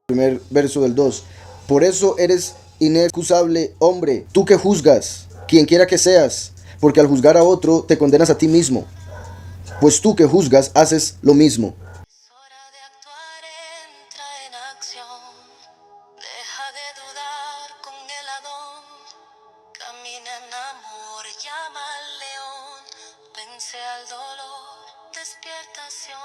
Primer verso del 2. Por eso eres inexcusable, hombre, tú que juzgas, quien quiera que seas, porque al juzgar a otro te condenas a ti mismo, pues tú que juzgas haces lo mismo. Es hora de actuar, entra en acción. Deja de dudar con el Adón. Camina en amor, llama al león. Vence al dolor, despiertación.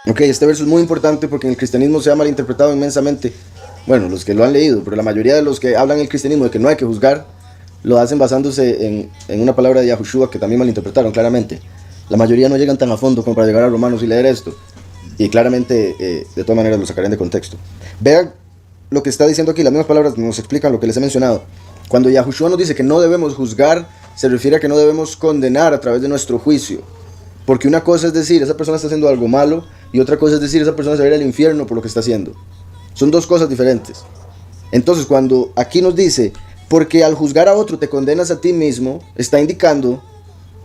Ok, este verso es muy importante porque en el cristianismo se ha malinterpretado inmensamente. Bueno, los que lo han leído, pero la mayoría de los que hablan el cristianismo de que no hay que juzgar, lo hacen basándose en una palabra de Yahushua que también malinterpretaron claramente. La mayoría no llegan tan a fondo como para llegar a Romanos y leer esto. Y claramente, de todas maneras, lo sacarían de contexto. Vean lo que está diciendo aquí, las mismas palabras nos explican lo que les he mencionado. Cuando Yahushua nos dice que no debemos juzgar, se refiere a que no debemos condenar a través de nuestro juicio. Porque una cosa es decir, esa persona está haciendo algo malo, y otra cosa es decir, esa persona se va a ir al infierno por lo que está haciendo. Son dos cosas diferentes. Entonces, cuando aquí nos dice, porque al juzgar a otro te condenas a ti mismo, está indicando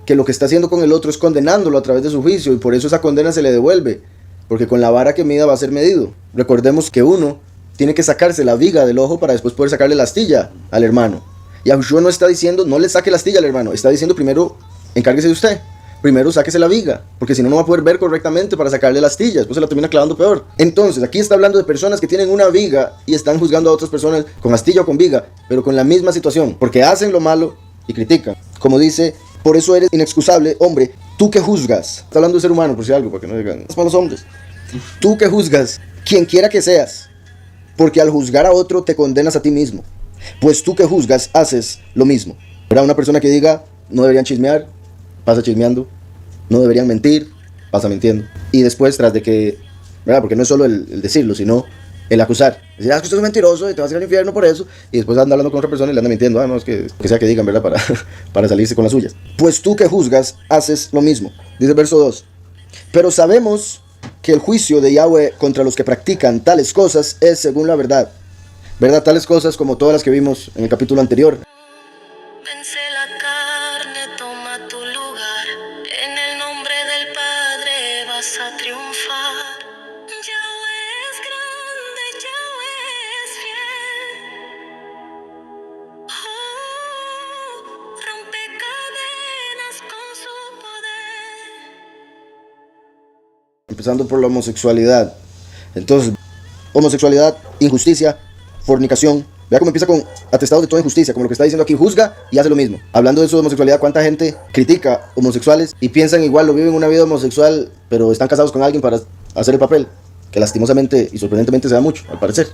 que lo que está haciendo con el otro es condenándolo a través de su juicio, y por eso esa condena se le devuelve, porque con la vara que mida va a ser medido. Recordemos que uno tiene que sacarse la viga del ojo para después poder sacarle la astilla al hermano. Y Yahushua no está diciendo, no le saque la astilla al hermano, está diciendo primero, encárguese de usted. Primero sáquese la viga, porque si no, no va a poder ver correctamente para sacarle la astilla, después se la termina clavando peor. Entonces, aquí está hablando de personas que tienen una viga y están juzgando a otras personas con astilla o con viga, pero con la misma situación, porque hacen lo malo y critican. Como dice, por eso eres inexcusable, hombre, tú que juzgas. Está hablando de ser humano, por si algo, para que no digan, es para los hombres. Tú que juzgas, quien quiera que seas, porque al juzgar a otro te condenas a ti mismo, pues tú que juzgas haces lo mismo. Habrá una persona que diga, no deberían chismear, pasa chismeando, no deberían mentir, pasa mintiendo. Y después, tras de que, ¿verdad? Porque no es solo el decirlo, sino el acusar. Decir, es que usted es mentiroso y te vas a ir al infierno por eso. Y después anda hablando con otra persona y le anda mintiendo. Además, que sea que digan, ¿verdad? Para salirse con las suyas. Pues tú que juzgas, haces lo mismo. Dice el verso 2. Pero sabemos que el juicio de Yahweh contra los que practican tales cosas es según la verdad. ¿Verdad? Tales cosas como todas las que vimos en el capítulo anterior. Vence la carne, toma tu lugar. En el nombre del Padre vas a triunfar. Yahweh es grande, Yahweh es fiel. Rompe cadenas con su poder. Empezando por la homosexualidad. Entonces, homosexualidad, injusticia, fornicación. Vea cómo empieza con atestados de toda injusticia, como lo que está diciendo aquí, juzga y hace lo mismo. Hablando de eso de homosexualidad, ¿cuánta gente critica homosexuales y piensan igual, o viven una vida homosexual, pero están casados con alguien para hacer el papel? Que lastimosamente y sorprendentemente se da mucho, al parecer.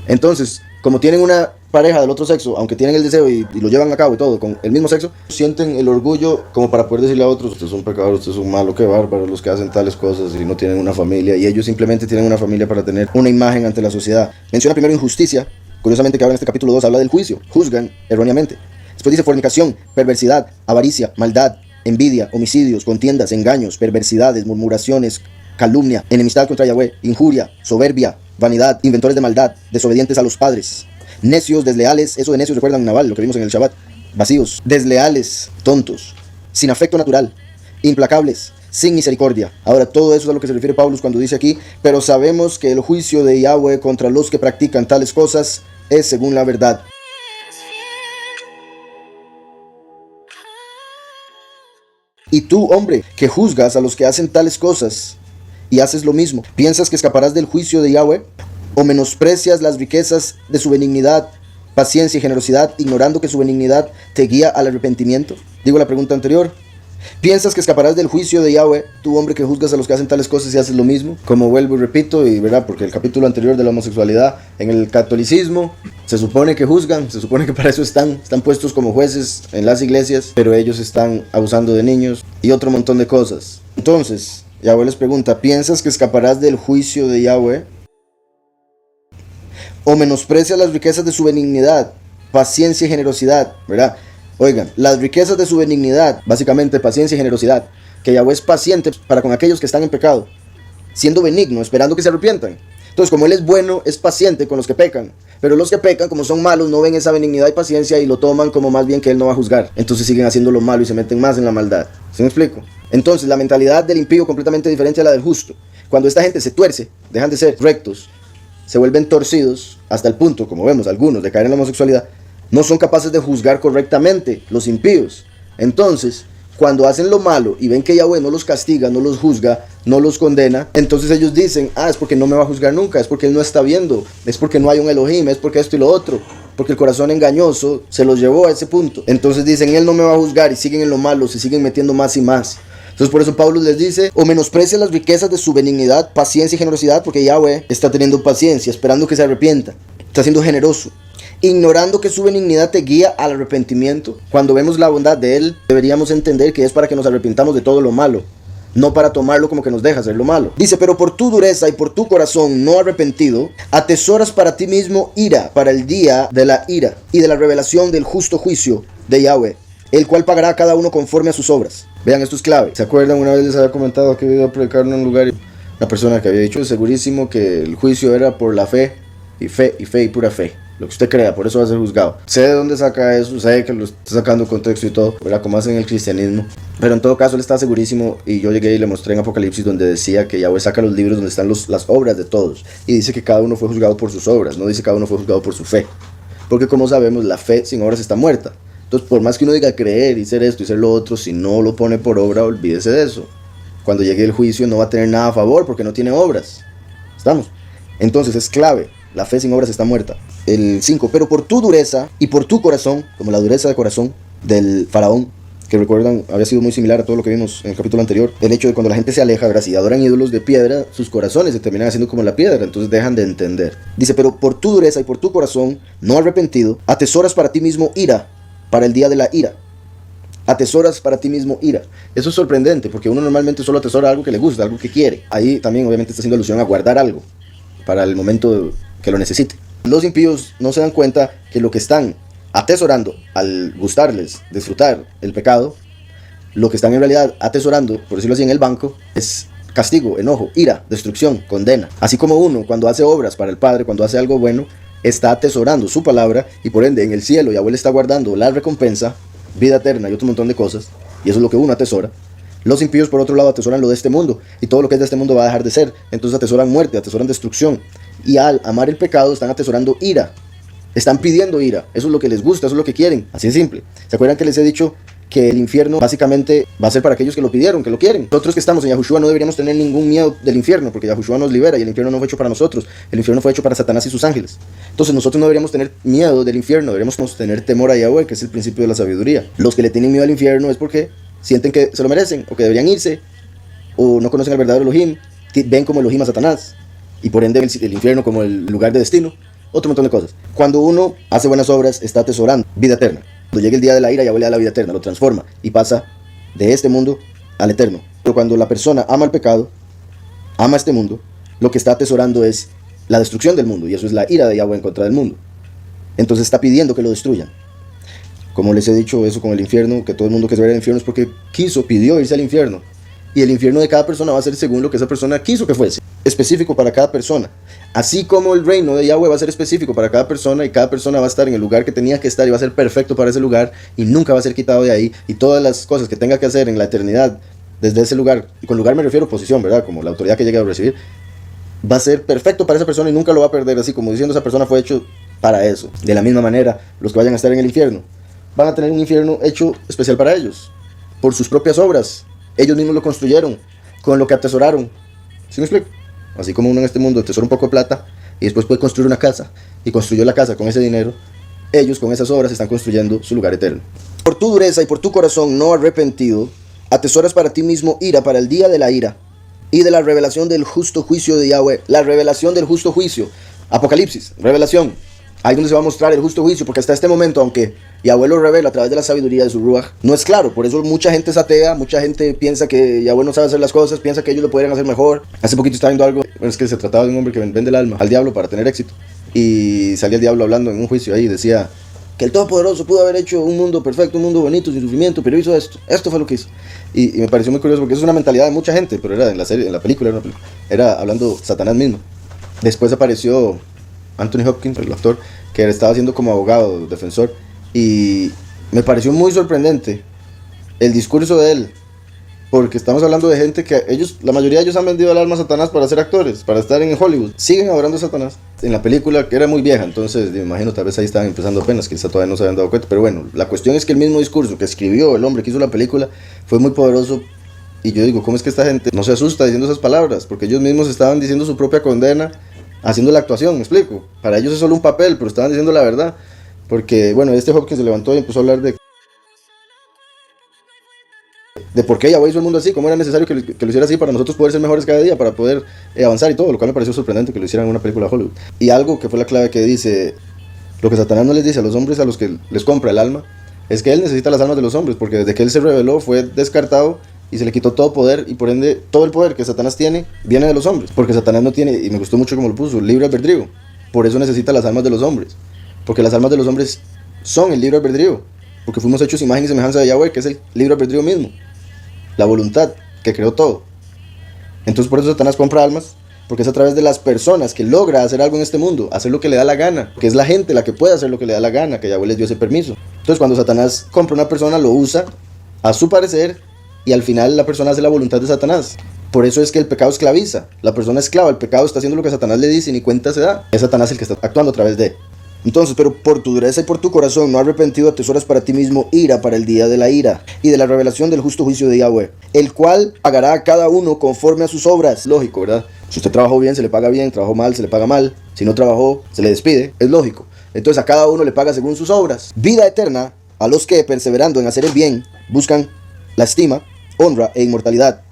Entonces, como tienen una pareja del otro sexo, aunque tienen el deseo y lo llevan a cabo y todo con el mismo sexo, sienten el orgullo como para poder decirle a otros, ustedes son pecadores, ustedes son malos, qué bárbaros los que hacen tales cosas y no tienen una familia, y ellos simplemente tienen una familia para tener una imagen ante la sociedad. Menciona primero injusticia, curiosamente que ahora en este capítulo 2 habla del juicio, juzgan erróneamente. Después dice fornicación, perversidad, avaricia, maldad, envidia, homicidios, contiendas, engaños, perversidades, murmuraciones, calumnia, enemistad contra Yahweh, injuria, soberbia, vanidad, inventores de maldad, desobedientes a los padres, necios, desleales. Eso de necios recuerdan Naval, lo que vimos en el Shabbat. Vacíos, desleales, tontos, sin afecto natural, implacables, sin misericordia. Ahora, todo eso es a lo que se refiere Pablo cuando dice aquí, pero sabemos que el juicio de Yahweh contra los que practican tales cosas es según la verdad. Y tú, hombre, que juzgas a los que hacen tales cosas y haces lo mismo, ¿piensas que escaparás del juicio de Yahweh? ¿O menosprecias las riquezas de su benignidad, paciencia y generosidad, ignorando que su benignidad te guía al arrepentimiento? Digo la pregunta anterior. ¿Piensas que escaparás del juicio de Yahweh, tú hombre que juzgas a los que hacen tales cosas y haces lo mismo? Como vuelvo y repito, y verdad, porque el capítulo anterior de la homosexualidad, en el catolicismo, se supone que juzgan, se supone que para eso están puestos como jueces en las iglesias, pero ellos están abusando de niños y otro montón de cosas. Entonces, Yahweh les pregunta, ¿piensas que escaparás del juicio de Yahweh? ¿O menosprecias las riquezas de su benignidad, paciencia y generosidad? ¿Verdad? Oigan, las riquezas de su benignidad, básicamente paciencia y generosidad, que Yahweh es paciente para con aquellos que están en pecado, siendo benigno, esperando que se arrepientan. Entonces, como Él es bueno, es paciente con los que pecan, pero los que pecan, como son malos, no ven esa benignidad y paciencia y lo toman como más bien que Él no va a juzgar. Entonces siguen haciendo lo malo y se meten más en la maldad. ¿Sí me explico? Entonces, la mentalidad del impío completamente diferente a la del justo. Cuando esta gente se tuerce, dejan de ser rectos, se vuelven torcidos, hasta el punto, como vemos algunos, de caer en la homosexualidad, no son capaces de juzgar correctamente, los impíos. Entonces, cuando hacen lo malo y ven que Yahweh no los castiga, no los juzga, no los condena, entonces ellos dicen, es porque no me va a juzgar nunca, es porque Él no está viendo, es porque no hay un Elohim, es porque esto y lo otro, porque el corazón engañoso se los llevó a ese punto. Entonces dicen, Él no me va a juzgar, y siguen en lo malo, se siguen metiendo más y más. Entonces por eso Pablo les dice, o menosprecia las riquezas de su benignidad, paciencia y generosidad, porque Yahweh está teniendo paciencia, esperando que se arrepienta, está siendo generoso, ignorando que su benignidad te guía al arrepentimiento. Cuando vemos la bondad de Él, deberíamos entender que es para que nos arrepintamos de todo lo malo, no para tomarlo como que nos deja hacer lo malo. Dice, pero por tu dureza y por tu corazón no arrepentido, atesoras para ti mismo ira, para el día de la ira y de la revelación del justo juicio de Yahweh, el cual pagará a cada uno conforme a sus obras. Vean, esto es clave. ¿Se acuerdan? Una vez les había comentado que iba a predicar en un lugar y una persona que había dicho segurísimo que el juicio era por la fe y pura fe. Lo que usted crea, por eso va a ser juzgado. Sé de dónde saca eso, sé que lo está sacando contexto y todo, ¿verdad? Como hacen en el cristianismo. Pero en todo caso él está segurísimo, y yo llegué y le mostré en Apocalipsis donde decía que Yahweh saca los libros donde están las obras de todos. Y dice que cada uno fue juzgado por sus obras, no dice cada uno fue juzgado por su fe. Porque como sabemos, la fe sin obras está muerta. Entonces, por más que uno diga creer y ser esto y ser lo otro, si no lo pone por obra, olvídese de eso. Cuando llegue el juicio no va a tener nada a favor porque no tiene obras. ¿Estamos? Entonces es clave. La fe sin obras está muerta. El 5. Pero por tu dureza y por tu corazón, como la dureza de corazón del faraón, que recuerdan había sido muy similar a todo lo que vimos en el capítulo anterior, el hecho de cuando la gente se aleja, ¿verdad? Si adoran ídolos de piedra, sus corazones se terminan haciendo como la piedra, entonces dejan de entender. Dice, pero por tu dureza y por tu corazón no arrepentido, atesoras para ti mismo ira, para el día de la ira. Atesoras para ti mismo ira. Eso es sorprendente, porque uno normalmente solo atesora algo que le gusta, algo que quiere. Ahí también obviamente está haciendo alusión a guardar algo para el momento que lo necesite. Los impíos no se dan cuenta que lo que están atesorando al gustarles, disfrutar el pecado, lo que están en realidad atesorando, por decirlo así, en el banco, es castigo, enojo, ira, destrucción, condena. Así como uno cuando hace obras para el Padre, cuando hace algo bueno, está atesorando su palabra, y por ende en el cielo Yahweh le está guardando la recompensa, vida eterna y otro montón de cosas, y eso es lo que uno atesora. Los impíos por otro lado atesoran lo de este mundo, y todo lo que es de este mundo va a dejar de ser. Entonces atesoran muerte, atesoran destrucción, y al amar el pecado están atesorando ira, están pidiendo ira. Eso es lo que les gusta, eso es lo que quieren, así de simple. ¿Se acuerdan que les he dicho que el infierno básicamente va a ser para aquellos que lo pidieron, que lo quieren? Nosotros que estamos en Yahushua no deberíamos tener ningún miedo del infierno, porque Yahushua nos libera, y el infierno no fue hecho para nosotros, el infierno fue hecho para Satanás y sus ángeles. Entonces nosotros no deberíamos tener miedo del infierno, deberíamos tener temor a Yahweh, que es el principio de la sabiduría. Los que le tienen miedo al infierno es porque sienten que se lo merecen, o que deberían irse, o no conocen al verdadero Elohim, ven como Elohim a Satanás, y por ende el infierno como el lugar de destino, otro montón de cosas. Cuando uno hace buenas obras, está atesorando vida eterna. Cuando llegue el día de la ira, Yahweh le da la vida eterna, lo transforma y pasa de este mundo al eterno. Pero cuando la persona ama el pecado, ama este mundo, lo que está atesorando es la destrucción del mundo, y eso es la ira de Yahweh en contra del mundo. Entonces está pidiendo que lo destruyan. Como les he dicho, eso con el infierno, que todo el mundo que se vaya al infierno es porque pidió irse al infierno. Y el infierno de cada persona va a ser según lo que esa persona quiso que fuese, específico para cada persona. Así como el reino de Yahweh va a ser específico para cada persona, y cada persona va a estar en el lugar que tenía que estar y va a ser perfecto para ese lugar y nunca va a ser quitado de ahí, y todas las cosas que tenga que hacer en la eternidad desde ese lugar, y con lugar me refiero a posición, ¿verdad? Como la autoridad que llegue a recibir, va a ser perfecto para esa persona y nunca lo va a perder, así como diciendo esa persona fue hecho para eso. De la misma manera, los que vayan a estar en el infierno van a tener un infierno hecho especial para ellos, por sus propias obras. Ellos mismos lo construyeron, con lo que atesoraron. ¿Sí me explico? Así como uno en este mundo atesora un poco de plata y después puede construir una casa, y construyó la casa con ese dinero, ellos con esas obras están construyendo su lugar eterno. Por tu dureza y por tu corazón no arrepentido, atesoras para ti mismo ira, para el día de la ira y de la revelación del justo juicio de Yahweh. La revelación del justo juicio, Apocalipsis, revelación. Ahí donde se va a mostrar el justo juicio, porque hasta este momento, aunque Yahweh lo revela a través de la sabiduría de su Ruach, no es claro. Por eso mucha gente es atea, mucha gente piensa que Yahweh no sabe hacer las cosas, piensa que ellos lo podrían hacer mejor. Hace poquito estaba viendo algo, es que se trataba de un hombre que vende el alma al diablo para tener éxito, y salía el diablo hablando en un juicio ahí, decía que el Todopoderoso pudo haber hecho un mundo perfecto, un mundo bonito, sin sufrimiento, pero hizo esto fue lo que hizo. Y me pareció muy curioso, porque eso es una mentalidad de mucha gente, pero era en la serie, en la película, era hablando Satanás mismo. Después apareció Anthony Hopkins, el actor, que estaba haciendo como abogado, defensor, y me pareció muy sorprendente el discurso de él, Porque estamos hablando de gente que la mayoría de ellos han vendido el alma a Satanás para ser actores, para estar en Hollywood. Siguen adorando a Satanás. En la película, que era muy vieja, entonces me imagino tal vez ahí estaban empezando apenas, quizá todavía no se habían dado cuenta. Pero bueno, la cuestión es que el mismo discurso que escribió el hombre que hizo la película fue muy poderoso. Y yo digo, ¿cómo es que esta gente no se asusta diciendo esas palabras? Porque ellos mismos estaban diciendo su propia condena, haciendo la actuación, ¿me explico? Para ellos es solo un papel, pero estaban diciendo la verdad. Porque, bueno, Hopkins se levantó y empezó a hablar de por qué Yahweh hizo el mundo así, cómo era necesario que lo hiciera así para nosotros poder ser mejores cada día, para poder avanzar y todo, lo cual me pareció sorprendente que lo hicieran en una película de Hollywood. Y algo que fue la clave que dice, lo que Satanás no les dice a los hombres a los que les compra el alma, es que él necesita las almas de los hombres, porque desde que él se reveló fue descartado y se le quitó todo poder, y por ende todo el poder que Satanás tiene viene de los hombres, porque Satanás no tiene, y me gustó mucho como lo puso, libre albedrío. Por eso necesita las almas de los hombres, porque las almas de los hombres son el libre albedrío, porque fuimos hechos imagen y semejanza de Yahweh, que es el libre albedrío mismo, la voluntad que creó todo. Entonces por eso Satanás compra almas, porque es a través de las personas que logra hacer algo en este mundo, hacer lo que le da la gana, que es la gente la que puede hacer lo que le da la gana, que Yahweh les dio ese permiso. Entonces cuando Satanás compra una persona, lo usa a su parecer, y al final la persona hace la voluntad de Satanás. Por eso es que el pecado esclaviza, la persona esclava, el pecado está haciendo lo que Satanás le dice y ni cuenta se da. Es Satanás el que está actuando a través de él. Entonces, pero por tu dureza y por tu corazón no arrepentido atesoras para ti mismo ira para el día de la ira y de la revelación del justo juicio de Yahweh, el cual pagará a cada uno conforme a sus obras. Lógico, ¿verdad? Si usted trabajó bien, se le paga bien, trabajó mal, se le paga mal. Si no trabajó, se le despide, es lógico. Entonces a cada uno le paga según sus obras. Vida eterna a los que, perseverando en hacer el bien, buscan la estima, honra e inmortalidad.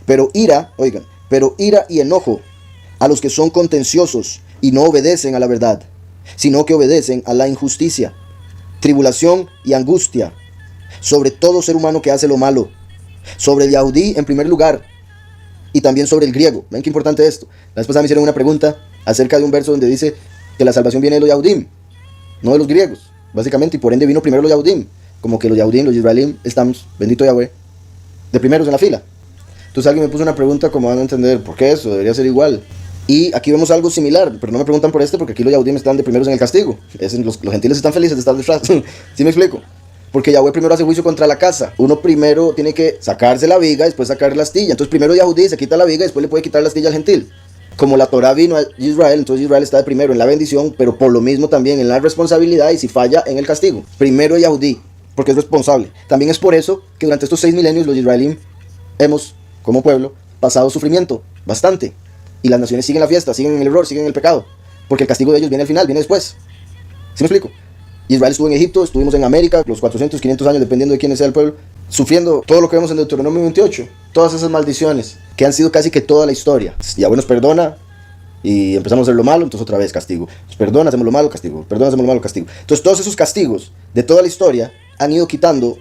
Pero ira y enojo a los que son contenciosos y no obedecen a la verdad, sino que obedecen a la injusticia, tribulación y angustia sobre todo ser humano que hace lo malo, sobre el Yahudí en primer lugar y también sobre el griego. Ven qué importante esto. La vez pasada me hicieron una pregunta acerca de un verso donde dice que la salvación viene de los Yahudim, no de los griegos, básicamente, y por ende vino primero los Yahudim, como que los Yahudim, los Israelim, estamos, bendito Yahweh, de primeros en la fila. Entonces alguien me puso una pregunta como van a entender, ¿por qué eso? Debería ser igual. Y aquí vemos algo similar, pero no me preguntan por porque aquí los Yahudim están de primeros en el castigo. Los gentiles están felices de estar detrás. ¿Sí me explico? Porque Yahweh primero hace juicio contra la casa. Uno primero tiene que sacarse la viga, después sacar la astilla. Entonces primero Yahudí se quita la viga, después le puede quitar la astilla al gentil. Como la Torah vino a Israel, entonces Israel está de primero en la bendición, pero por lo mismo también en la responsabilidad y si falla en el castigo. Primero Yahudí, porque es responsable. También es por eso que durante estos 6 milenios los israelíes hemos, como pueblo, pasado sufrimiento, bastante. Y las naciones siguen la fiesta, siguen en el error, siguen en el pecado. Porque el castigo de ellos viene al final, viene después. ¿Sí me explico? Israel estuvo en Egipto, estuvimos en América, los 400, 500 años, dependiendo de quién sea el pueblo, sufriendo todo lo que vemos en Deuteronomio 28. Todas esas maldiciones, que han sido casi que toda la historia. Yahweh nos perdona y empezamos a hacer lo malo, entonces otra vez castigo. Nos perdona, hacemos lo malo, castigo. Perdona, hacemos lo malo, castigo. Entonces todos esos castigos de toda la historia han ido quitando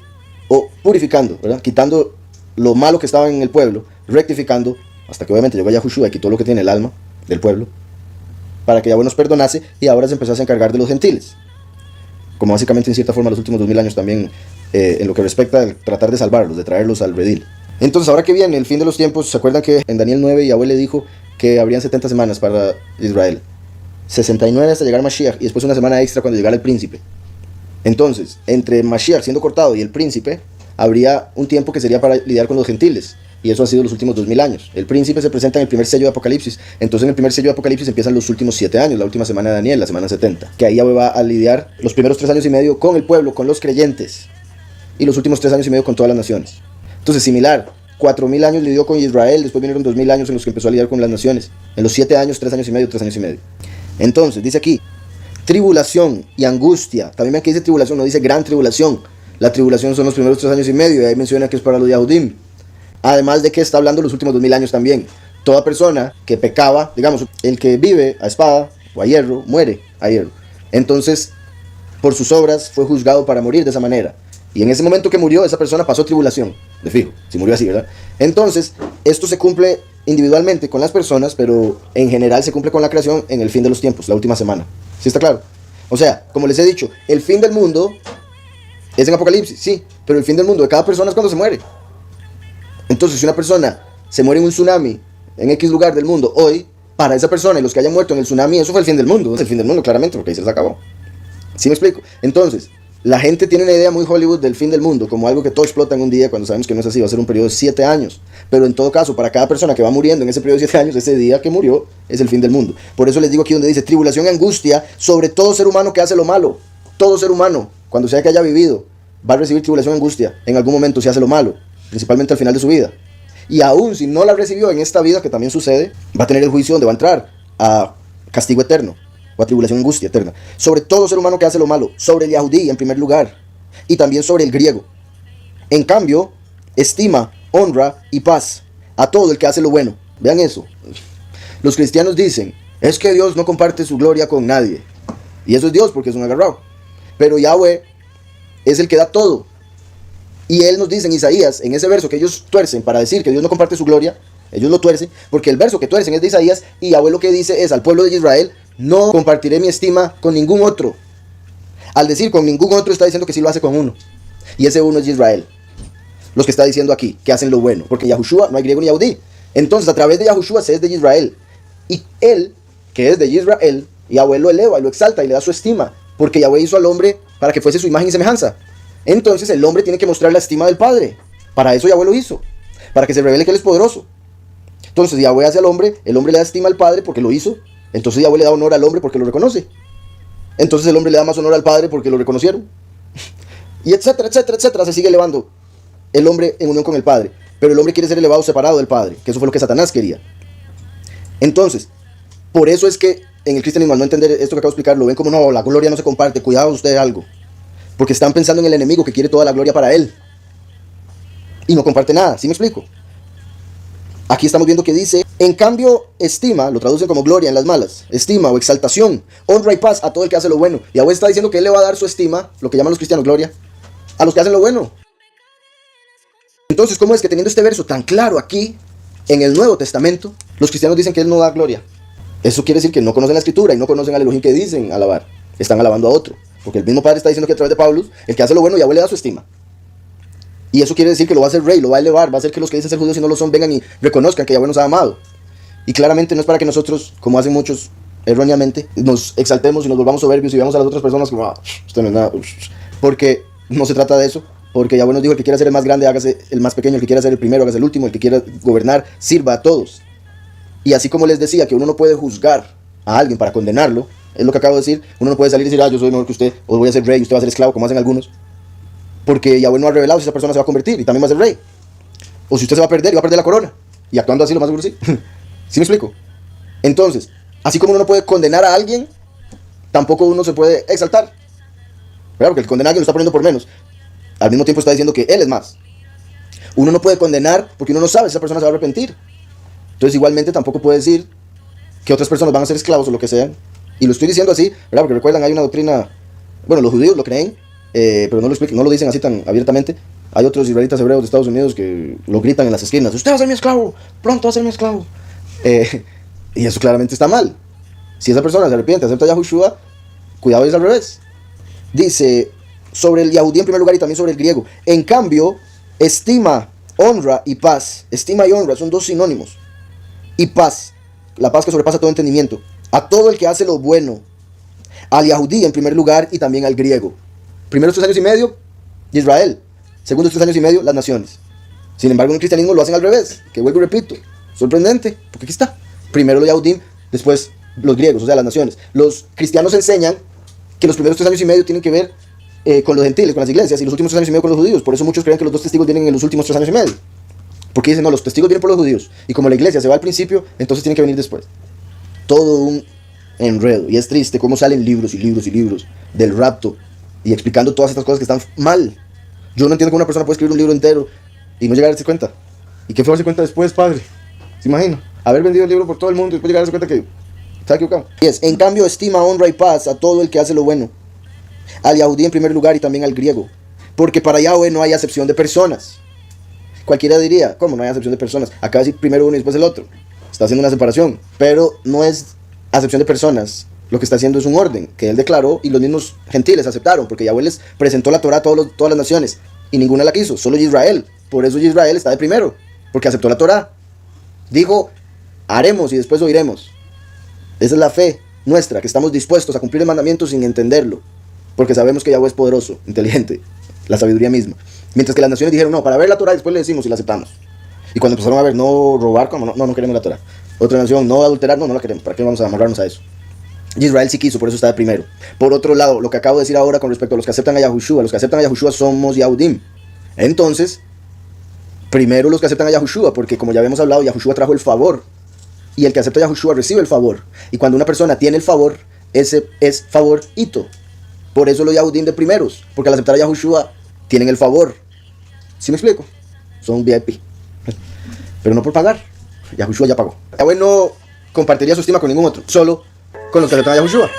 o purificando, ¿verdad? Quitando lo malo que estaba en el pueblo, rectificando, hasta que obviamente llegó Yahushua y quitó lo que tiene el alma del pueblo, para que Yahweh nos perdonase y ahora se empezó a encargar de los gentiles. Como básicamente en cierta forma los últimos 2000 años también en lo que respecta a tratar de salvarlos, de traerlos al redil. Entonces ahora que viene el fin de los tiempos, ¿se acuerdan que en Daniel 9 Yahweh le dijo que habrían 70 semanas para Israel? 69 hasta llegar Mashiach y después una semana extra cuando llegara el príncipe. Entonces, entre Mashiach siendo cortado y el príncipe, habría un tiempo que sería para lidiar con los gentiles. Y eso ha sido los últimos 2000 años. El príncipe se presenta en el primer sello de Apocalipsis. Entonces en el primer sello de Apocalipsis empiezan los últimos 7 años, la última semana de Daniel, la semana 70. Que ahí Yahweh va a lidiar los primeros 3 años y medio con el pueblo, con los creyentes. Y los últimos 3 años y medio con todas las naciones. Entonces similar, 4000 años lidió con Israel, después vinieron 2000 años en los que empezó a lidiar con las naciones. En los 7 años, 3 años y medio, 3 años y medio. Entonces, dice aquí, tribulación y angustia. También aquí dice tribulación, no dice gran tribulación. La tribulación son los primeros 3 años y medio, y ahí menciona que es para los Yahudim. Además de que está hablando los últimos 2000 años también. Toda persona que pecaba, digamos, el que vive a espada o a hierro, muere a hierro. Entonces, por sus obras fue juzgado para morir de esa manera. Y en ese momento que murió, esa persona pasó tribulación, de fijo, si murió así, ¿verdad? Entonces, esto se cumple individualmente con las personas, pero en general se cumple con la creación en el fin de los tiempos, la última semana. ¿Sí está claro? O sea, como les he dicho, el fin del mundo es en Apocalipsis, sí, pero el fin del mundo de cada persona es cuando se muere. Entonces, si una persona se muere en un tsunami en X lugar del mundo hoy, para esa persona y los que hayan muerto en el tsunami, eso fue el fin del mundo. Es el fin del mundo, claramente, porque ahí se les acabó. ¿Sí me explico? Entonces, La gente tiene una idea muy Hollywood del fin del mundo, como algo que todo explota en un día, cuando sabemos que no es así, va a ser un periodo de 7 años. Pero en todo caso, para cada persona que va muriendo en ese periodo de 7 años, ese día que murió es el fin del mundo. Por eso les digo aquí donde dice, tribulación y angustia sobre todo ser humano que hace lo malo. Todo ser humano, cuando sea que haya vivido, va a recibir tribulación y angustia en algún momento si hace lo malo, principalmente al final de su vida. Y aún si no la recibió en esta vida, que también sucede, va a tener el juicio donde va a entrar a castigo eterno, o a tribulación y angustia eterna. Sobre todo ser humano que hace lo malo, sobre el Yahudí en primer lugar, y también sobre el griego. En cambio, estima, honra y paz a todo el que hace lo bueno. Vean eso. Los cristianos dicen, es que Dios no comparte su gloria con nadie. Y eso es Dios porque es un agarrado. Pero Yahweh es el que da todo. Y Él nos dice en Isaías, en ese verso que ellos tuercen para decir que Dios no comparte su gloria, ellos lo tuercen, porque el verso que tuercen es de Isaías, y Yahweh lo que dice es al pueblo de Israel, no compartiré mi estima con ningún otro. Al decir con ningún otro está diciendo que sí lo hace con uno. Y ese uno es Israel. Los que está diciendo aquí, que hacen lo bueno. Porque en Yahushua no hay griego ni Yahudí. Entonces a través de Yahushua se es de Israel. Y Él, que es de Israel, Yahweh lo eleva y lo exalta y le da su estima. Porque Yahweh hizo al hombre para que fuese su imagen y semejanza. Entonces el hombre tiene que mostrar la estima del Padre. Para eso Yahweh lo hizo. Para que se revele que Él es poderoso. Entonces Yahweh hace al hombre, el hombre le da estima al Padre porque lo hizo. Entonces Yahweh le da honor al hombre porque lo reconoce. Entonces el hombre le da más honor al Padre porque lo reconocieron. Y etcétera, etcétera, etcétera. Se sigue elevando el hombre en unión con el Padre. Pero el hombre quiere ser elevado separado del Padre, que eso fue lo que Satanás quería. Entonces, por eso es que en el cristianismo, al no entender esto que acabo de explicar, lo ven como no, la gloria no se comparte, cuidado ustedes algo. Porque están pensando en el enemigo que quiere toda la gloria para él. Y no comparte nada, ¿sí me explico? Aquí estamos viendo que dice, en cambio, estima, lo traducen como gloria en las malas, estima o exaltación, honra y paz a todo el que hace lo bueno. Y Yahweh está diciendo que Él le va a dar su estima, lo que llaman los cristianos gloria, a los que hacen lo bueno. Entonces, ¿cómo es que teniendo este verso tan claro aquí, en el Nuevo Testamento, los cristianos dicen que Él no da gloria? Eso quiere decir que no conocen la Escritura y no conocen al Elohim que dicen alabar. Están alabando a otro. Porque el mismo Padre está diciendo que a través de Pablo, el que hace lo bueno, Yahweh le da su estima. Y eso quiere decir que lo va a hacer rey, lo va a elevar, va a hacer que los que dicen ser judíos y no lo son vengan y reconozcan que Yahweh nos ha amado. Y claramente no es para que nosotros, como hacen muchos erróneamente, nos exaltemos y nos volvamos soberbios y veamos a las otras personas como, usted no es nada. Porque no se trata de eso. Porque Yahweh nos dijo, el que quiera ser el más grande, hágase el más pequeño, el que quiera ser el primero, hágase el último, el que quiera gobernar, sirva a todos. Y así como les decía que uno no puede juzgar a alguien para condenarlo, es lo que acabo de decir, uno no puede salir y decir, yo soy mejor que usted, o voy a ser rey y usted va a ser esclavo, como hacen algunos. Porque Yahweh no ha revelado si esa persona se va a convertir y también va a ser rey. O si usted se va a perder y va a perder la corona. Y actuando así, lo más seguro sí. ¿Sí me explico? Entonces, así como uno no puede condenar a alguien, tampoco uno se puede exaltar. ¿Verdad? Porque el condenar a alguien lo está poniendo por menos. Al mismo tiempo está diciendo que él es más. Uno no puede condenar porque uno no sabe si esa persona se va a arrepentir. Entonces igualmente tampoco puede decir que otras personas van a ser esclavos o lo que sean. Y lo estoy diciendo así, ¿verdad? Porque recuerdan, hay una doctrina, bueno, los judíos lo creen, pero no lo explican, no lo dicen así tan abiertamente. Hay otros israelitas hebreos de Estados Unidos que lo gritan en las esquinas, usted va a ser mi esclavo, pronto va a ser mi esclavo. Y eso claramente está mal. Si esa persona se arrepiente, acepta a Yahushua, cuidado, es al revés. Dice, sobre el Yahudí en primer lugar y también sobre el griego. En cambio, estima, honra y paz. Estima y honra son dos sinónimos. Y paz, la paz que sobrepasa todo entendimiento. A todo el que hace lo bueno. Al Yahudí en primer lugar y también al griego. Primeros 3 años y medio, Israel. Segundos 3 años y medio, las naciones. Sin embargo, en el cristianismo lo hacen al revés. Que vuelvo y repito, sorprendente, porque aquí está. Primero los Yahudim, después los griegos, o sea, las naciones. Los cristianos enseñan que los primeros 3 años y medio tienen que ver con los gentiles, con las iglesias, y los últimos 3 años y medio con los judíos. Por eso muchos creen que los 2 testigos vienen en los últimos 3 años y medio. Porque dicen, no, los testigos vienen por los judíos. Y como la iglesia se va al principio, entonces tienen que venir después. Todo un enredo. Y es triste cómo salen libros y libros y libros del rapto y explicando todas estas cosas que están mal. Yo no entiendo cómo una persona puede escribir un libro entero y no llegar a darse cuenta. ¿Y qué fue darse cuenta después, padre? ¿Se imagina? Haber vendido el libro por todo el mundo y después llegar a darse cuenta que está equivocado. En cambio, estima, honra y paz a todo el que hace lo bueno. Al Yahudí en primer lugar y también al griego. Porque para Yahweh no hay acepción de personas. Cualquiera diría, ¿cómo no hay acepción de personas? Acaba de decir primero uno y después el otro. Está haciendo una separación. Pero no es acepción de personas. Lo que está haciendo es un orden que él declaró y los mismos gentiles aceptaron. Porque Yahweh les presentó la Torah a todas las naciones. Y ninguna la quiso, solo Israel. Por eso Israel está de primero. Porque aceptó la Torah. Dijo, haremos y después oiremos. Esa es la fe nuestra, que estamos dispuestos a cumplir el mandamiento sin entenderlo. porque sabemos que Yahweh es poderoso, inteligente, la sabiduría misma. Mientras que las naciones dijeron, no, para ver la Torah después le decimos y la aceptamos. Y cuando empezaron a ver, no robar, como no queremos la Torah. Otra nación, no adulterar, no la queremos. ¿Para qué vamos a amarrarnos a eso? Y Israel sí quiso, por eso está de primero. Por otro lado, lo que acabo de decir ahora con respecto a los que aceptan a Yahushua, los que aceptan a Yahushua somos Yahudim. Entonces, primero los que aceptan a Yahushua, porque como ya habíamos hablado, Yahushua trajo el favor. Y el que acepta a Yahushua recibe el favor. Y cuando una persona tiene el favor, ese es favorito. Por eso los Yahudim de primeros, porque al aceptar a Yahushua tienen el favor. ¿Sí me explico? Son VIP. Pero no por pagar. Yahushua ya pagó. Yahweh no compartiría su estima con ningún otro, solo con los que aceptan a Yahushua.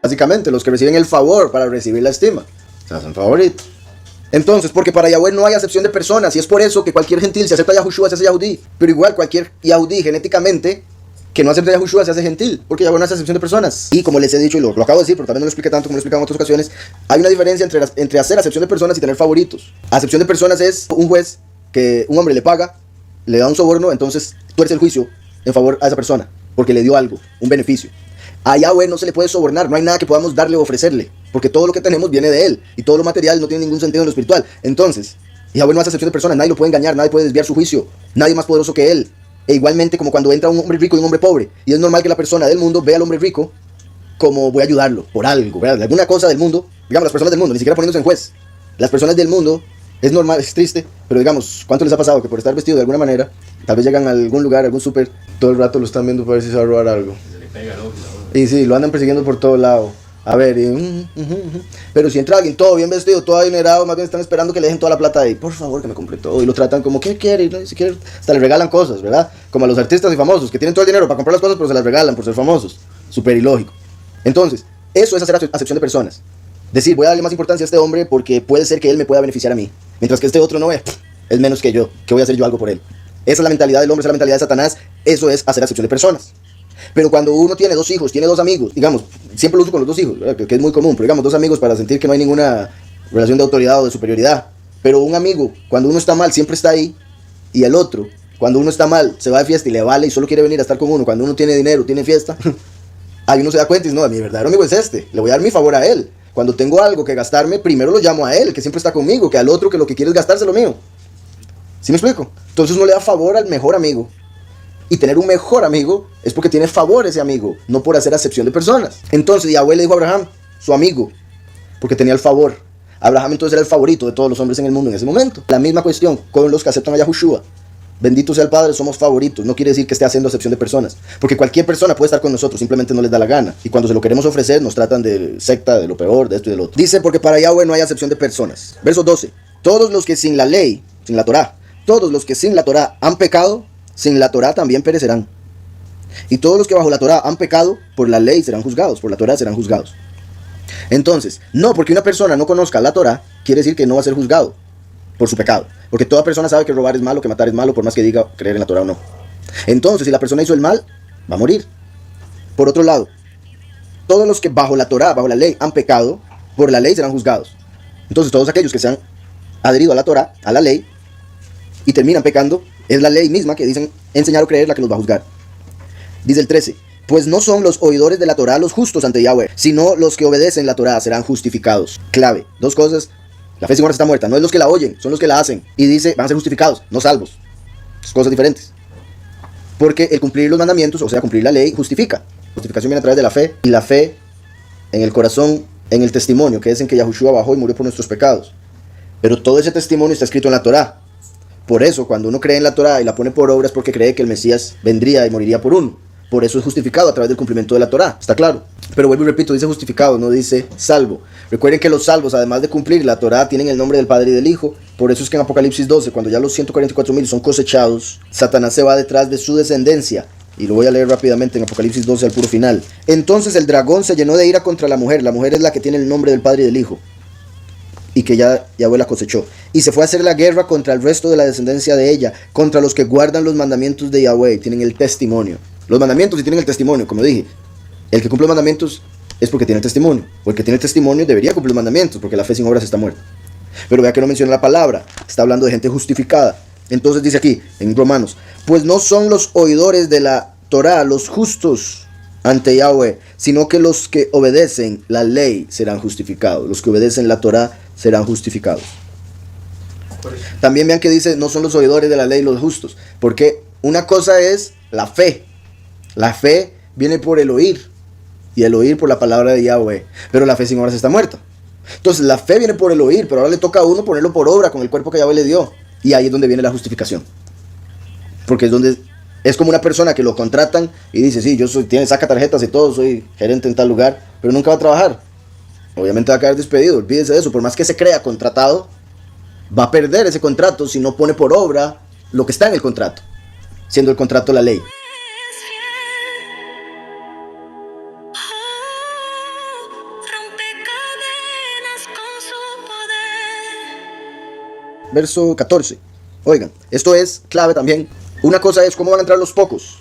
Básicamente, los que reciben el favor para recibir la estima se hacen favoritos. Entonces, porque para Yahweh no hay acepción de personas, y es por eso que cualquier gentil se acepta a Yahushua se hace Yahudí. Pero igual, cualquier Yahudí genéticamente que no acepta a Yahushua se hace gentil, porque Yahweh no hace acepción de personas. Y como les he dicho, y lo acabo de decir, pero también no lo expliqué tanto como lo he explicado en otras ocasiones, hay una diferencia entre hacer acepción de personas y tener favoritos. Acepción de personas es un juez que un hombre le paga, le da un soborno, entonces tuerce el juicio en favor a esa persona, porque le dio algo, un beneficio. A Yahweh no se le puede sobornar, no hay nada que podamos darle o ofrecerle, porque todo lo que tenemos viene de Él, y todo lo material no tiene ningún sentido en lo espiritual. Entonces, Yahweh no hace acepción de personas, nadie lo puede engañar, nadie puede desviar su juicio, nadie más poderoso que Él. E igualmente como cuando entra un hombre rico y un hombre pobre, y es normal que la persona del mundo vea al hombre rico como voy a ayudarlo, por algo, ¿verdad? Alguna cosa del mundo, digamos las personas del mundo, ni siquiera poniéndose en juez. Las personas del mundo, es normal, es triste, pero digamos, ¿cuánto les ha pasado que por estar vestido de alguna manera, tal vez llegan a algún lugar, algún súper, todo el rato lo están viendo para ver si se va a robar algo? Se le pega el ojo. Y sí, lo andan persiguiendo por todo lado. A ver, pero si entra alguien todo bien vestido, todo adinerado, más bien están esperando que le dejen toda la plata ahí. Por favor, que me compre todo. Y lo tratan como, ¿qué quiere? Y no, si quiere, hasta le regalan cosas, ¿verdad? Como a los artistas y famosos, que tienen todo el dinero para comprar las cosas, pero se las regalan por ser famosos. Súper ilógico. Entonces, eso es hacer acepción de personas. Decir, voy a darle más importancia a este hombre porque puede ser que él me pueda beneficiar a mí. Mientras que este otro no es menos que yo, que voy a hacer yo algo por él. Esa es la mentalidad del hombre, esa es la mentalidad de Satanás. Eso es hacer acepción de personas. Pero cuando uno tiene dos hijos, tiene dos amigos, digamos, siempre lo uso con los dos hijos, que es muy común, pero digamos dos amigos para sentir que no hay ninguna relación de autoridad o de superioridad. Pero un amigo, cuando uno está mal, siempre está ahí, y el otro, cuando uno está mal, se va de fiesta y le vale y solo quiere venir a estar con uno. Cuando uno tiene dinero, tiene fiesta, ahí uno se da cuenta y dice, no, mi verdadero amigo es este, le voy a dar mi favor a él. Cuando tengo algo que gastarme, primero lo llamo a él, que siempre está conmigo, que al otro que lo que quiere es gastarse lo mío. ¿Sí me explico? Entonces uno le da favor al mejor amigo. Y tener un mejor amigo es porque tiene favor ese amigo, no por hacer acepción de personas. Entonces Yahweh le dijo a Abraham, su amigo, porque tenía el favor. Abraham entonces era el favorito de todos los hombres en el mundo en ese momento. La misma cuestión con los que aceptan a Yahushua. Bendito sea el Padre, somos favoritos. No quiere decir que esté haciendo acepción de personas, porque cualquier persona puede estar con nosotros, simplemente no les da la gana. Y cuando se lo queremos ofrecer, nos tratan de secta, de lo peor, de esto y de lo otro. Dice, porque para Yahweh no hay acepción de personas. Verso 12. Todos los que sin la ley, sin la Torah, todos los que sin la Torah han pecado, sin la Torah también perecerán. Y todos los que bajo la Torah han pecado, por la ley serán juzgados, por la Torah serán juzgados. Entonces, no porque una persona no conozca la Torah, quiere decir que no va a ser juzgado por su pecado. Porque toda persona sabe que robar es malo, que matar es malo, por más que diga creer en la Torah o no. Entonces, si la persona hizo el mal, va a morir. Por otro lado, todos los que bajo la Torah, bajo la ley, han pecado, por la ley serán juzgados. Entonces, todos aquellos que se han adherido a la Torah, a la ley, y terminan pecando, es la ley misma que dicen enseñar o creer la que los va a juzgar. Dice el 13, pues no son los oidores de la Torah los justos ante Yahweh, sino los que obedecen la Torah serán justificados. Clave, dos cosas, la fe sin obras está muerta, no es los que la oyen, son los que la hacen. Y dice, van a ser justificados, no salvos. Son cosas diferentes. Porque el cumplir los mandamientos, o sea, cumplir la ley, justifica. Justificación viene a través de la fe, y la fe en el corazón, en el testimonio, que es en que Yahushua bajó y murió por nuestros pecados. Pero todo ese testimonio está escrito en la Torah. Por eso, cuando uno cree en la Torah y la pone por obras, porque cree que el Mesías vendría y moriría por uno. Por eso es justificado a través del cumplimiento de la Torah, ¿está claro? Pero vuelvo y repito, dice justificado, no dice salvo. Recuerden que los salvos, además de cumplir la Torah, tienen el nombre del Padre y del Hijo. Por eso es que en Apocalipsis 12, cuando ya los 144,000 son cosechados, Satanás se va detrás de su descendencia. Y lo voy a leer rápidamente en Apocalipsis 12 al puro final. Entonces el dragón se llenó de ira contra la mujer. La mujer es la que tiene el nombre del Padre y del Hijo, y que Yahweh la cosechó. Y se fue a hacer la guerra contra el resto de la descendencia de ella, contra los que guardan los mandamientos de Yahweh, tienen el testimonio. Los mandamientos y tienen el testimonio, como dije. El que cumple los mandamientos es porque tiene el testimonio. O el que tiene el testimonio debería cumplir los mandamientos, porque la fe sin obras está muerta. Pero vea que no menciona la palabra. Está hablando de gente justificada. Entonces dice aquí, en Romanos, pues no son los oidores de la Torá los justos ante Yahweh, sino que los que obedecen la ley serán justificados. Los que obedecen la Torá serán justificados. También vean que dice, no son los oidores de la ley los justos, porque una cosa es la fe. La fe viene por el oír, y el oír por la palabra de Yahweh, pero la fe sin obras está muerta. Entonces la fe viene por el oír, pero ahora le toca a uno ponerlo por obra con el cuerpo que Yahweh le dio, y ahí es donde viene la justificación, porque es como una persona que lo contratan y dice, sí, saca tarjetas y todo, soy gerente en tal lugar, pero nunca va a trabajar. Obviamente va a quedar despedido, olvídese de eso. Por más que se crea contratado, va a perder ese contrato si no pone por obra lo que está en el contrato, siendo el contrato la ley. Verso 14. Oigan, esto es clave también. Una cosa es cómo van a entrar los pocos.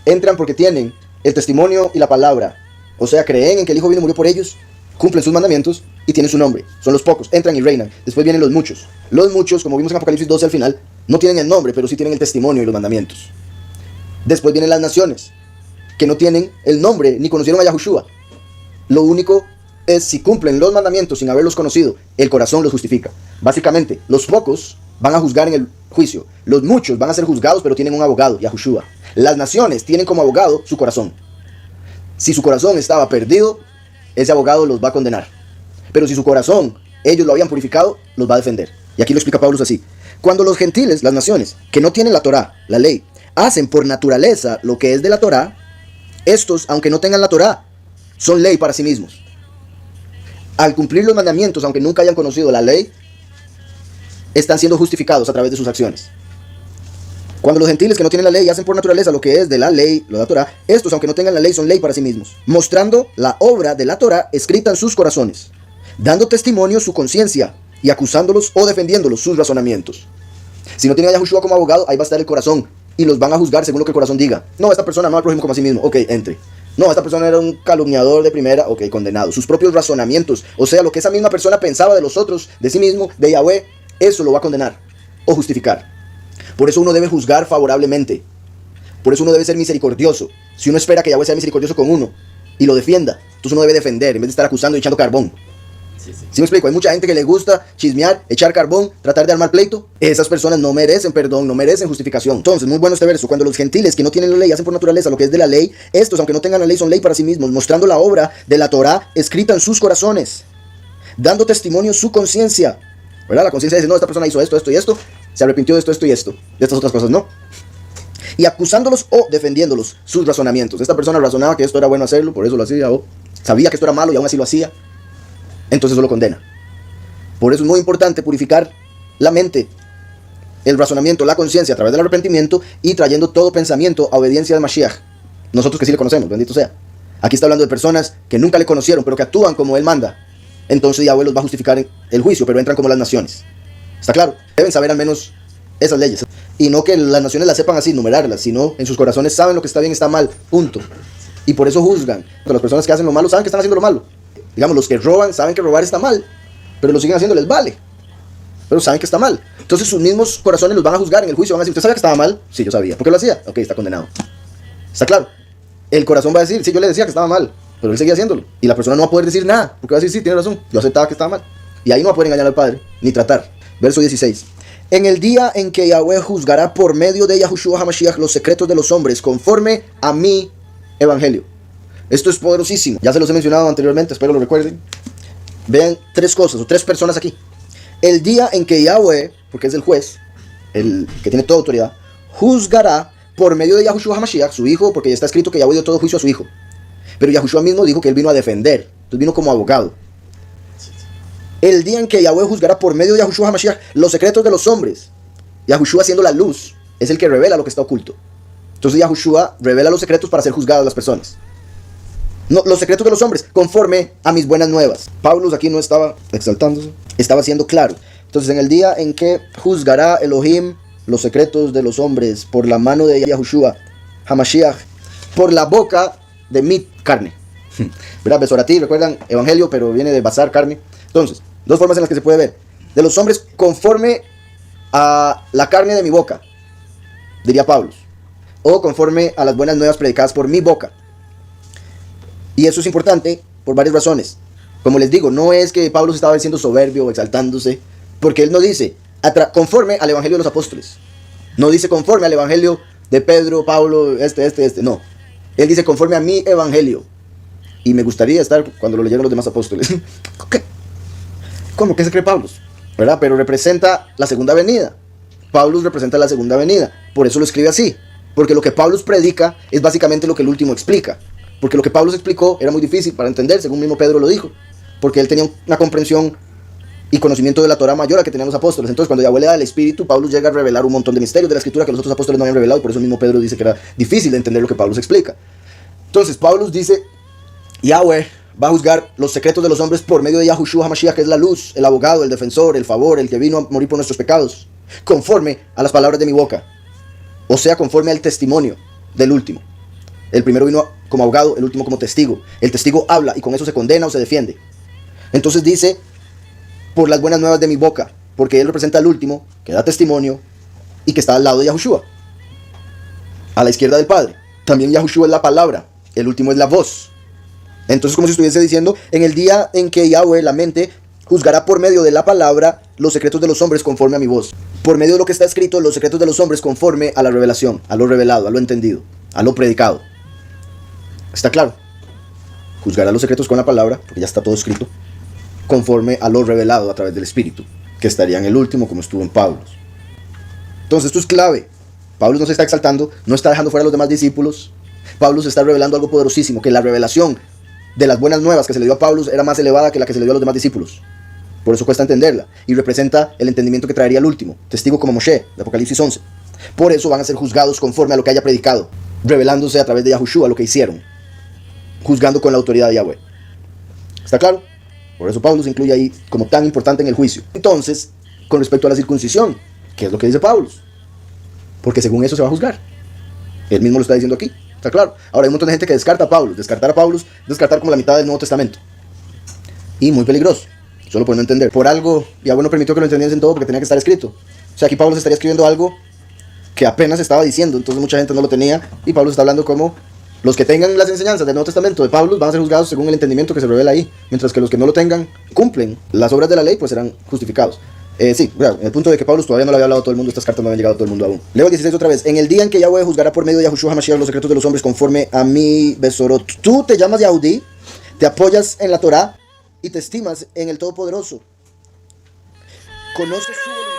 Entran porque tienen el testimonio y la palabra. O sea, creen en que el Hijo vino y murió por ellos, cumplen sus mandamientos y tienen su nombre. Son los pocos, entran y reinan. Después vienen los muchos. Los muchos, como vimos en Apocalipsis 12 al final, no tienen el nombre, pero sí tienen el testimonio y los mandamientos. Después vienen las naciones, que no tienen el nombre ni conocieron a Yahushua. Lo único es si cumplen los mandamientos sin haberlos conocido, el corazón los justifica. Básicamente, los pocos van a juzgar en el juicio. Los muchos van a ser juzgados, pero tienen un abogado, Yahushua. Las naciones tienen como abogado su corazón. Si su corazón estaba perdido, ese abogado los va a condenar. Pero si su corazón, ellos lo habían purificado, los va a defender. Y aquí lo explica Pablo así. Cuando los gentiles, las naciones, que no tienen la Torá, la ley, hacen por naturaleza lo que es de la Torá, estos, aunque no tengan la Torá, son ley para sí mismos. Al cumplir los mandamientos, aunque nunca hayan conocido la ley, están siendo justificados a través de sus acciones. Cuando los gentiles que no tienen la ley hacen por naturaleza lo que es de la ley, lo de la Torá, estos, aunque no tengan la ley, son ley para sí mismos, mostrando la obra de la Torá escrita en sus corazones, dando testimonio su conciencia y acusándolos o defendiéndolos sus razonamientos. Si no tienen a Yahushua como abogado, ahí va a estar el corazón y los van a juzgar según lo que el corazón diga. No, esta persona no al prójimo como a sí mismo, ok, entre. No, esta persona era un calumniador de primera, ok, condenado. Sus propios razonamientos, o sea, lo que esa misma persona pensaba de los otros, de sí mismo, de Yahweh, eso lo va a condenar o justificar. Por eso uno debe juzgar favorablemente. Por eso uno debe ser misericordioso. Si uno espera que Yahweh sea misericordioso con uno y lo defienda, entonces uno debe defender en vez de estar acusando y echando carbón. ¿Sí me explico? Hay mucha gente que le gusta chismear, echar carbón, tratar de armar pleito. Esas personas no merecen perdón, no merecen justificación. Entonces, muy bueno este verso. Cuando los gentiles que no tienen la ley hacen por naturaleza lo que es de la ley, estos, aunque no tengan la ley, son ley para sí mismos, mostrando la obra de la Torá escrita en sus corazones, dando testimonio su conciencia. ¿Verdad? La conciencia dice, no, esta persona hizo esto, esto y esto, se arrepintió de esto, esto y esto. De estas otras cosas, no. Y acusándolos o defendiéndolos sus razonamientos. Esta persona razonaba que esto era bueno hacerlo, por eso lo hacía, o sabía que esto era malo y aún así lo hacía. Entonces eso lo condena. Por eso es muy importante purificar la mente, el razonamiento, la conciencia a través del arrepentimiento y trayendo todo pensamiento a obediencia de Mashiach. Nosotros que sí le conocemos, bendito sea. Aquí está hablando de personas que nunca le conocieron, pero que actúan como Él manda. Entonces Yahweh los va a justificar en el juicio, pero entran como las naciones. ¿Está claro? Deben saber al menos esas leyes. Y no que las naciones las sepan así, numerarlas, sino en sus corazones saben lo que está bien y está mal, punto. Y por eso juzgan. Pero las personas que hacen lo malo saben que están haciendo lo malo. Digamos, los que roban saben que robar está mal, pero lo siguen haciendo, les vale. Pero saben que está mal. Entonces sus mismos corazones los van a juzgar en el juicio. Van a decir, ¿usted sabía que estaba mal? Sí, yo sabía. ¿Por qué lo hacía? Ok, está condenado. ¿Está claro? El corazón va a decir, sí, yo le decía que estaba mal, pero él seguía haciéndolo. Y la persona no va a poder decir nada, porque va a decir, sí, tiene razón, yo aceptaba que estaba mal. Y ahí no va a poder engañar al Padre, ni tratar. Verso 16. En el día en que Yahweh juzgará por medio de Yahushua HaMashiach los secretos de los hombres, conforme a mi evangelio. Esto es poderosísimo. Ya se los he mencionado anteriormente, espero lo recuerden. Vean tres cosas, o tres personas aquí. El día en que Yahweh, porque es el juez, el que tiene toda autoridad, juzgará por medio de Yahushua HaMashiach, su hijo, porque ya está escrito que Yahweh dio todo juicio a su hijo. Pero Yahushua mismo dijo que él vino a defender, entonces vino como abogado. El día en que Yahweh juzgará por medio de Yahushua HaMashiach los secretos de los hombres. Yahushua, siendo la luz, es el que revela lo que está oculto. Entonces Yahushua revela los secretos para ser juzgadas las personas. No, los secretos de los hombres, conforme a mis buenas nuevas. Pablo aquí no estaba exaltándose, estaba siendo claro. Entonces en el día en que juzgará Elohim los secretos de los hombres por la mano de Yahushua HaMashiach, por la boca de mi carne. ¿Verdad? Besorati, recuerdan, evangelio, pero viene de basar, carne. Entonces, dos formas en las que se puede ver. De los hombres conforme a la carne de mi boca, diría Pablo, o conforme a las buenas nuevas predicadas por mi boca. Y eso es importante por varias razones. Como les digo, no es que Pablo estaba diciendo soberbio o exaltándose, porque él no dice conforme al evangelio de los apóstoles. No dice conforme al evangelio de Pedro, Pablo, no. Él dice conforme a mi evangelio. Y me gustaría estar cuando lo leyeron los demás apóstoles. ¿Qué? ¿Cómo? ¿Qué se cree Pablo? ¿Verdad? Pero representa la segunda venida. Pablo representa la segunda venida. Por eso lo escribe así. Porque lo que Pablo predica es básicamente lo que el último explica. Porque lo que Pablo explicó era muy difícil para entender, según mismo Pedro lo dijo. Porque él tenía una comprensión y conocimiento de la Torah mayor a que tenían los apóstoles. Entonces, cuando Yahweh le da el Espíritu, Pablo llega a revelar un montón de misterios de la Escritura que los otros apóstoles no habían revelado. Y por eso mismo Pedro dice que era difícil de entender lo que Pablo explica. Entonces, Pablo dice, Yahweh va a juzgar los secretos de los hombres por medio de Yahushua HaMashiach, que es la luz, el abogado, el defensor, el favor, el que vino a morir por nuestros pecados, conforme a las palabras de mi boca. O sea, conforme al testimonio del último. El primero vino como abogado, el último como testigo. El testigo habla y con eso se condena o se defiende. Entonces dice, por las buenas nuevas de mi boca, porque él representa al último, que da testimonio y que está al lado de Yahushua, a la izquierda del Padre. También Yahushua es la palabra, el último es la voz. Entonces, como si estuviese diciendo, en el día en que Yahweh, la mente, juzgará por medio de la palabra los secretos de los hombres conforme a mi voz. Por medio de lo que está escrito, los secretos de los hombres conforme a la revelación, a lo revelado, a lo entendido, a lo predicado. ¿Está claro? Juzgará los secretos con la palabra, porque ya está todo escrito, conforme a lo revelado a través del Espíritu, que estaría en el último como estuvo en Pablo. Entonces esto es clave. Pablo no se está exaltando, no está dejando fuera a los demás discípulos. Pablo se está revelando algo poderosísimo, que la revelación de las buenas nuevas que se le dio a Pablo era más elevada que la que se le dio a los demás discípulos. Por eso cuesta entenderla, y representa el entendimiento que traería el último, testigo como Moshe, de Apocalipsis 11. Por eso van a ser juzgados conforme a lo que haya predicado, revelándose a través de Yahushua lo que hicieron, juzgando con la autoridad de Yahweh. ¿Está claro? Por eso Pablo se incluye ahí como tan importante en el juicio. Entonces, con respecto a la circuncisión, ¿qué es lo que dice Pablo? Porque según eso se va a juzgar. Él mismo lo está diciendo aquí. ¿Está claro? Ahora hay un montón de gente que descarta a Pablo. Descartar a Pablo es descartar como la mitad del Nuevo Testamento. Y muy peligroso. Solo por no entender. Por algo, Yahweh no permitió que lo entendiesen todo porque tenía que estar escrito. O sea, aquí Pablo se estaría escribiendo algo que apenas estaba diciendo. Entonces mucha gente no lo tenía. Y Pablo está hablando como los que tengan las enseñanzas del Nuevo Testamento de Pablo van a ser juzgados según el entendimiento que se revela ahí. Mientras que los que no lo tengan, cumplen las obras de la ley, pues serán justificados. Sí, claro, el punto de que Pablo todavía no le había hablado a todo el mundo, estas cartas no habían llegado a todo el mundo aún. Leo el 16 otra vez. En el día en que Yahweh juzgará por medio de Yahushua HaMashiach los secretos de los hombres conforme a mi Besorot. Tú te llamas Yahudí, te apoyas en la Torah y te estimas en el Todopoderoso. Conoces su voluntad.